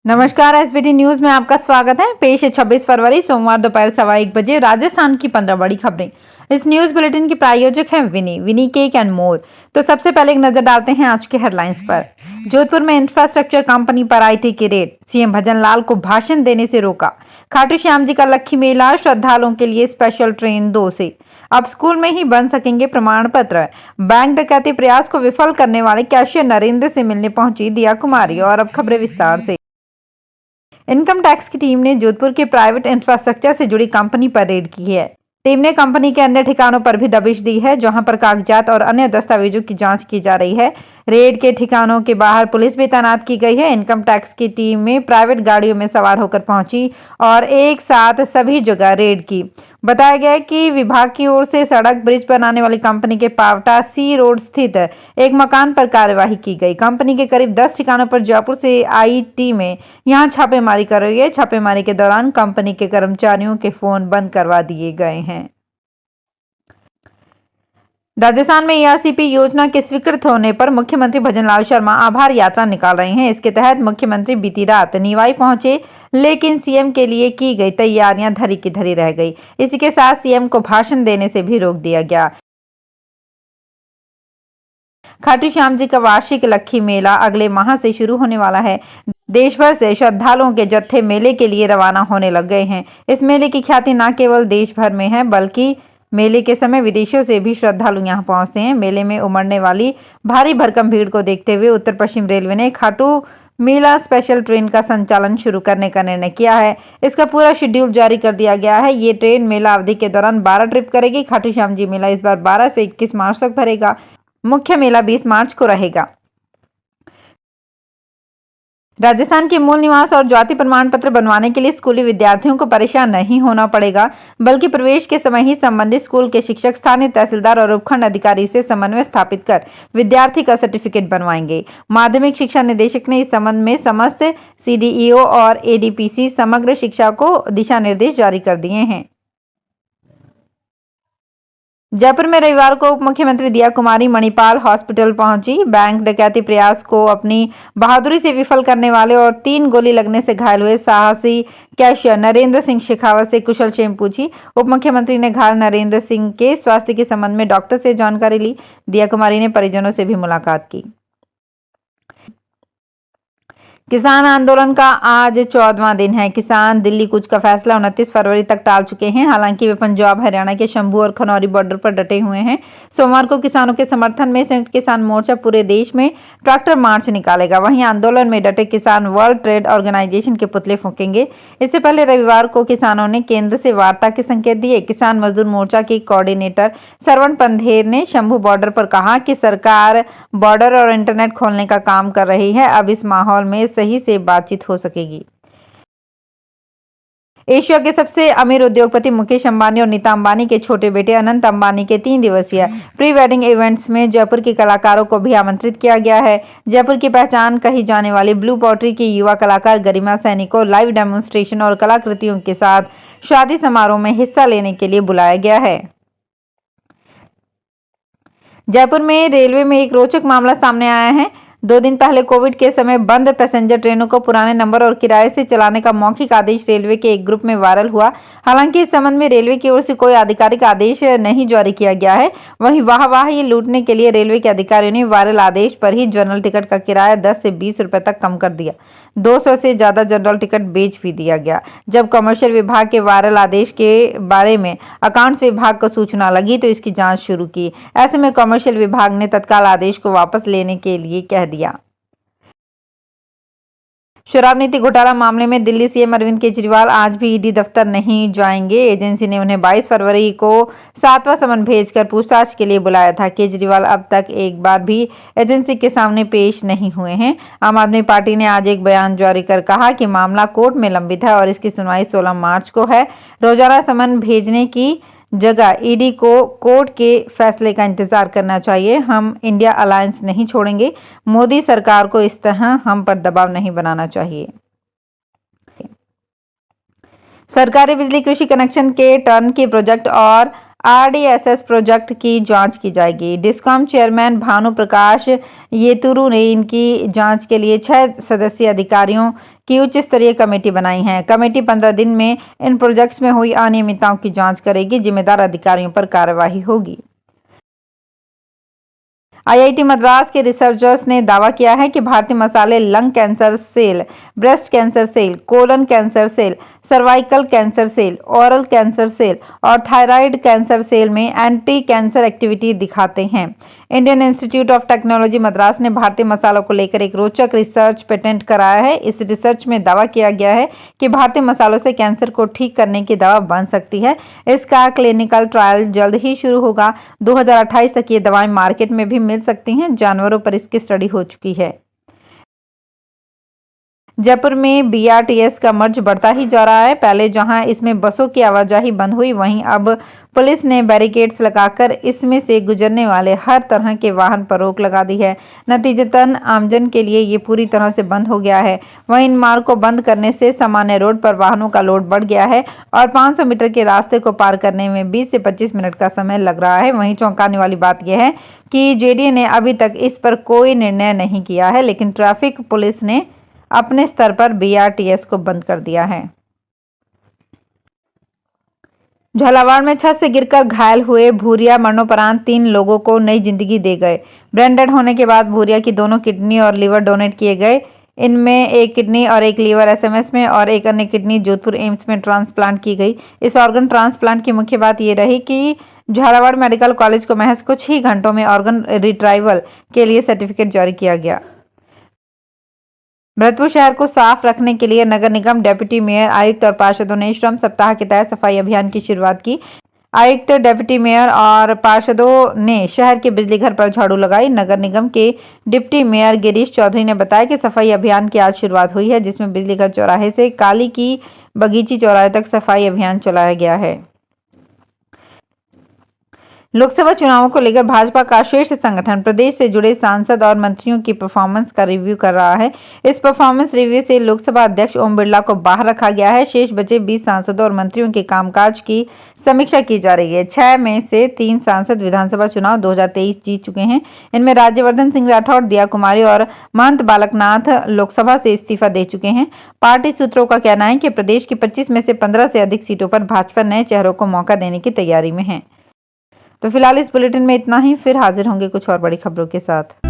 नमस्कार, SBT news में आपका स्वागत है। पेश है 26 फरवरी सोमवार दोपहर 1:15 बजे राजस्थान की 15 बड़ी खबरें। इस न्यूज बुलेटिन के प्रायोजक हैं विनी केक एंड मोर। तो सबसे पहले एक नजर डालते हैं आज के हेडलाइंस पर। जोधपुर में इंफ्रास्ट्रक्चर कंपनी पर आईटी की रेड, सीएम भजन लाल को भाषण देने से रोका। खाटू श्याम जी का लक्खी मेला, श्रद्धालुओं के लिए स्पेशल ट्रेन 2 से। अब स्कूल में ही बन सकेंगे प्रमाण पत्र। बैंक डकैती प्रयास को विफल करने वाले कैशियर नरेंद्र से मिलने पहुंची दिया कुमारी। और अब खबरें विस्तार से। इनकम टैक्स की टीम ने जोधपुर के प्राइवेट इंफ्रास्ट्रक्चर से जुड़ी कंपनी पर रेड की है। टीम ने कंपनी के अन्य ठिकानों पर भी दबिश दी है, जहां पर कागजात और अन्य दस्तावेजों की जांच की जा रही है। रेड के ठिकानों के बाहर पुलिस भी तैनात की गई है। इनकम टैक्स की टीम में प्राइवेट गाड़ियों में सवार होकर पहुंची और एक साथ सभी जगह रेड की। बताया गया है कि विभाग की ओर से सड़क ब्रिज बनाने वाली कंपनी के पावटा सी रोड स्थित एक मकान पर कार्यवाही की गई। कंपनी के करीब 10 ठिकानों पर जयपुर से आई टीम यहां छापेमारी कर रही है। छापेमारी के दौरान कंपनी के कर्मचारियों के फोन बंद करवा दिए गए हैं। राजस्थान में ईआरसीपी योजना के स्वीकृत होने पर मुख्यमंत्री भजनलाल शर्मा आभार यात्रा निकाल रहे हैं। इसके तहत मुख्यमंत्री बीती रात निवाई पहुंचे, लेकिन सीएम के लिए की गई तैयारियां धरी की धरी रह गई। इसी के साथ सीएम को भाषण देने से भी रोक दिया गया। खाटू श्याम जी का वार्षिक लक्खी मेला अगले माह से शुरू होने वाला है। देश भर से श्रद्धालुओं के जत्थे मेले के लिए रवाना होने लग गए हैं। इस मेले की ख्याति न केवल देश भर में है, बल्कि मेले के समय विदेशों से भी श्रद्धालु यहां पहुंचते हैं। मेले में उमड़ने वाली भारी भरकम भीड़ को देखते हुए उत्तर पश्चिम रेलवे ने खाटू मेला स्पेशल ट्रेन का संचालन शुरू करने का निर्णय किया है। इसका पूरा शेड्यूल जारी कर दिया गया है। ये ट्रेन मेला अवधि के दौरान 12 ट्रिप करेगी। खाटू श्याम जी मेला इस बार 12 से 21 मार्च तक भरेगा। मुख्य मेला 20 मार्च को रहेगा। राजस्थान के मूल निवास और जाति प्रमाण पत्र बनवाने के लिए स्कूली विद्यार्थियों को परेशान नहीं होना पड़ेगा, बल्कि प्रवेश के समय ही संबंधित स्कूल के शिक्षक स्थानीय तहसीलदार और उपखंड अधिकारी से समन्वय स्थापित कर विद्यार्थी का सर्टिफिकेट बनवाएंगे। माध्यमिक शिक्षा निदेशक ने इस संबंध में समस्त सीडीईओ और एडीपीसी समग्र शिक्षा को दिशा निर्देश जारी कर दिए हैं। जयपुर में रविवार को उप मुख्यमंत्री दिया कुमारी मणिपाल हॉस्पिटल पहुंची। बैंक डकैती प्रयास को अपनी बहादुरी से विफल करने वाले और 3 गोली लगने से घायल हुए साहसी कैशियर नरेंद्र सिंह शेखावत से कुशल क्षेम पूछी। उप मुख्यमंत्री ने घायल नरेंद्र सिंह के स्वास्थ्य के संबंध में डॉक्टर से जानकारी ली। दिया कुमारी ने परिजनों से भी मुलाकात की। किसान आंदोलन का आज 14वां दिन है। किसान दिल्ली कूच का फैसला 29 फरवरी तक टाल चुके हैं। हालांकि वे पंजाब हरियाणा के शंभू और खनौरी बॉर्डर पर डटे हुए हैं। सोमवार को किसानों के समर्थन में संयुक्त किसान मोर्चा पूरे देश में ट्रैक्टर मार्च निकालेगा। वहीं आंदोलन में डटे किसान वर्ल्ड ट्रेड ऑर्गेनाइजेशन के पुतले फूंकेंगे। इससे पहले रविवार को किसानों ने केंद्र से वार्ता के संकेत दिए। किसान मजदूर मोर्चा के कोऑर्डिनेटर सरवण पंधेर ने शंभू बॉर्डर पर कहा कि सरकार बॉर्डर और इंटरनेट खोलने का काम कर रही है। अब इस माहौल में सही से बातचीत हो सकेगी। एशिया के सबसे अमीर उद्योगपति मुकेश अंबानी और नीता अंबानी के छोटे बेटे अनंत अंबानी के 3 दिवसीय प्री वेडिंग इवेंट्स में जयपुर के कलाकारों को भी आमंत्रित किया गया है। जयपुर की पहचान कही जाने वाली ब्लू पॉटरी की युवा कलाकार गरिमा सैनी को लाइव डेमोन्स्ट्रेशन और कलाकृतियों के साथ शादी समारोह में हिस्सा लेने के लिए बुलाया गया है। जयपुर में रेलवे में एक रोचक मामला सामने आया है। 2 दिन पहले कोविड के समय बंद पैसेंजर ट्रेनों को पुराने नंबर और किराए से चलाने का मौखिक आदेश रेलवे के एक ग्रुप में वायरल हुआ। हालांकि इस संबंध में रेलवे की ओर से कोई आधिकारिक आदेश नहीं जारी किया गया है। वहीं वाह ये लूटने के लिए रेलवे के अधिकारियों ने वायरल आदेश पर ही जनरल टिकट का किराया 10 से 20 रुपए तक कम कर दिया। 200 से ज्यादा जनरल टिकट बेच भी दिया गया। जब कमर्शियल विभाग के वायरल आदेश के बारे में अकाउंट्स विभाग को सूचना लगी तो इसकी जांच शुरू की। ऐसे में कमर्शियल विभाग ने तत्काल आदेश को वापस लेने के लिए कह दिया। शराब नीति घोटाला मामले में दिल्ली सीएम अरविंद केजरीवाल आज भी ईडी दफ्तर नहीं जाएंगे। एजेंसी ने उन्हें 22 फरवरी को 7वां समन भेजकर पूछताछ के लिए बुलाया था। केजरीवाल अब तक एक बार भी एजेंसी के सामने पेश नहीं हुए हैं। आम आदमी पार्टी ने आज एक बयान जारी कर कहा कि मामला कोर्ट में लंबित है और इसकी सुनवाई 16 मार्च को है। रोजाना समन भेजने की जगह ईडी को कोर्ट के फैसले का इंतजार करना चाहिए। हम इंडिया अलायंस नहीं छोड़ेंगे। मोदी सरकार को इस तरह हम पर दबाव नहीं बनाना चाहिए। सरकारी बिजली कृषि कनेक्शन के टर्न के प्रोजेक्ट और आरडीएसएस प्रोजेक्ट की जांच की जाएगी। डिस्कॉम चेयरमैन भानु प्रकाश येतुरु ने इनकी जांच के लिए 6 सदस्यीय अधिकारियों की उच्च स्तरीय कमेटी बनाई है। कमेटी 15 दिन में इन प्रोजेक्ट्स में हुई अनियमितताओं की जांच करेगी। जिम्मेदार अधिकारियों पर कार्रवाई होगी। आईआईटी मद्रास के रिसर्चर्स ने दावा किया है कि भारतीय मसाले lung cancer cell, breast cancer cell, colon cancer cell, cervical cancer cell, oral cancer cell और थायराइड कैंसर सेल में एंटी कैंसर एक्टिविटी दिखाते हैं। Indian Institute of Technology Madras ने भारतीय मसालों को लेकर एक रोचक रिसर्च पेटेंट कराया है। इस रिसर्च में दावा किया गया है कि भारतीय मसालों से कैंसर को ठीक करने की दवा बन सकती है। इसका क्लिनिकल ट्रायल जल्द ही शुरू होगा। 2028 तक ये दवाएं मार्केट में भी मिल सकती हैं। जानवरों पर इसकी स्टडी हो चुकी है। जयपुर में बीआरटीएस का मर्ज बढ़ता ही जा रहा है। पहले जहां इसमें बसों की आवाजाही बंद हुई, वहीं अब पुलिस ने बैरिकेड्स लगाकर इसमें से गुजरने वाले हर तरह के वाहन पर रोक लगा दी है। नतीजतन आमजन के लिए ये पूरी तरह से बंद हो गया है। वहीं इन मार्ग को बंद करने से सामान्य रोड पर वाहनों का लोड बढ़ गया है और 500 मीटर के रास्ते को पार करने में 20 से 25 मिनट का समय लग रहा है। वहीं चौंकाने वाली बात यह है कि जेडीए ने अभी तक इस पर कोई निर्णय नहीं किया है, लेकिन ट्रैफिक पुलिस ने अपने स्तर पर बीआरटीएस को बंद कर दिया है। झालावाड़ में छत से गिरकर घायल हुए भूरिया मरणोपरांत 3 लोगों को नई जिंदगी दे गए। ब्रेन डेड होने के बाद भूरिया की दोनों किडनी और लीवर डोनेट किए गए। इनमें एक किडनी और एक लीवर एसएमएस में और एक अन्य किडनी जोधपुर एम्स में ट्रांसप्लांट की गई। इस ऑर्गन ट्रांसप्लांट की मुख्य बात यह रही कि झालावाड़ मेडिकल कॉलेज को महज कुछ ही घंटों में ऑर्गन रिट्राइवल के लिए सर्टिफिकेट जारी किया गया। भरतपुर शहर को साफ रखने के लिए नगर निगम, डिप्टी मेयर, आयुक्त और पार्षदों ने श्रम सप्ताह के तहत सफाई अभियान की शुरुआत की। आयुक्त, डिप्टी मेयर और पार्षदों ने शहर के बिजली घर पर झाड़ू लगाई। नगर निगम के डिप्टी मेयर गिरीश चौधरी ने बताया कि सफाई अभियान की आज शुरुआत हुई है, जिसमें बिजली घर चौराहे से काली की बगीची चौराहे तक सफाई अभियान चलाया गया है। लोकसभा चुनावों को लेकर भाजपा का शीर्ष संगठन प्रदेश से जुड़े सांसद और मंत्रियों की परफॉर्मेंस का रिव्यू कर रहा है। इस परफॉर्मेंस रिव्यू से लोकसभा अध्यक्ष ओम बिरला को बाहर रखा गया है। शेष बचे 20 सांसदों और मंत्रियों के कामकाज की समीक्षा की जा रही है। 6 में से 3 सांसद विधानसभा चुनाव 2023 जीत चुके हैं। इनमें राज्यवर्धन सिंह राठौड़, दिया कुमारी और महंत बालकनाथ लोकसभा से इस्तीफा दे चुके हैं। पार्टी सूत्रों का कहना है कि प्रदेश की 25 में से 15 से अधिक सीटों पर भाजपा नए चेहरों को मौका देने की तैयारी में है। तो फिलहाल इस बुलेटिन में इतना ही। फिर हाजिर होंगे कुछ और बड़ी खबरों के साथ।